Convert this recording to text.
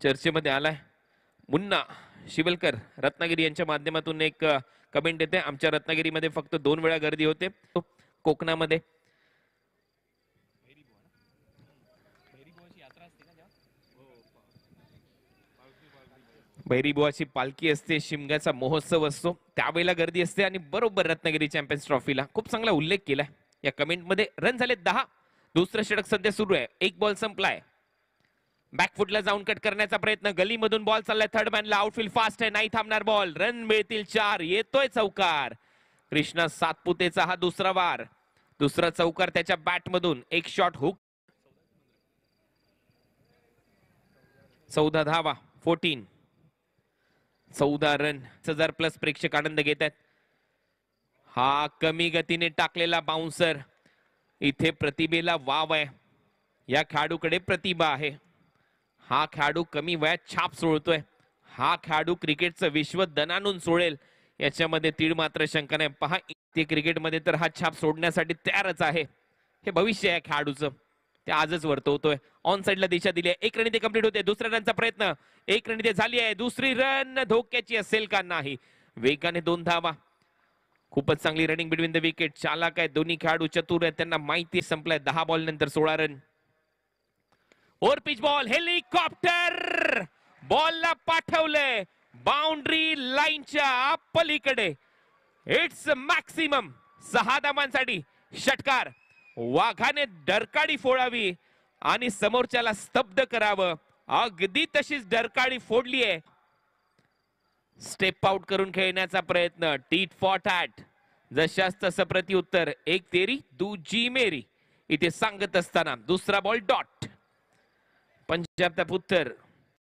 चर्चेमध्ये आलाय मुन्ना शिवलकर रत्नागिरी यांच्या माध्यमातून एक कमेंट येते, आमच्या रत्नागिरीमध्ये फक्त 2 वेळा गर्दी होते, कोकणामध्ये भैरीबुवाची पालखी असते, शिमग्याचा महोत्सव असतो, त्यावेळेला गर्दी असते आणि बरोबर रत्नागिरी चॅम्पियन्स ट्रॉफीला. खूप चांगला उल्लेख केलाय या कमेंट मध्ये. रन झाले 10. दुसरं षटक सध्या सुरू आहे. 1 बॉल संपलाय. बॅकफुटला जाऊन कट करण्याचा प्रयत्न, गलीमधून बॉल चाललाय थर्ड मॅनला. आउटफील्ड फास्ट आहे, नाही थांबणार बॉल. रन मिळतील 4. येतोय चौकार. कृष्णा सातपुतेचा हा दुसरा वार, दुसरा चौकार त्याच्या बॅट मधून. एक शॉट हुक. 14 धावा 14. 14 रन. 1000 प्लस प्रेक्षक आनंद घेत आहेत. हा कमी गतीने टाकलेला बाउन्सर, इथे प्रतिभेला वाव आहे. या खेळाडूकडे प्रतिभा आहे. हा खेळाडू कमी वयात छाप सोडतोय. हा खेळाडू क्रिकेटचं विश्व दणानून सोडेल याच्यामध्ये तीळ मात्र शंका नाही. पहा ते क्रिकेटमध्ये तर हा छाप सोडण्यासाठी तयारच आहे. हे भविष्य आहे खेळाडूचं, ते आजच वर्तवतोय. ऑन साइडला दिशा दिली आहे. 1 रन इथे कंप्लीट होते. दुसऱ्या रनचा प्रयत्न. 1 रन इथे झाली आहे. दुसरी रन धोक्याची असेल का नाही. वेगाने 2 धावा. खूपच चांगली रनिंग बिटवीन द विकेट. चालक आहे, दोन्ही खेळाडू चतुर आहेत, त्यांना माहिती संपलाय. 10 बॉल नंतर 16 run. Over pitch ball, helicopter बॉलला पाठवलंय बाउंड्री लाईनच्या पलीकडे. It's maximum. 6 धावांसाठी षटकार. वाघाने डरकाळी फोडावी आणि समोरच्याला स्तब्ध करावं. अगदी तशीच डरकाळी फोडली आहे. स्टेप आउट करून खेळण्याचा प्रयत्न. Tit for tat. जशास तसं प्रत्युत्तर. 1 तेरी दूजी मेरी इथे सांगत असताना दुसरा बॉल डॉट. पंजाबचा पुत्र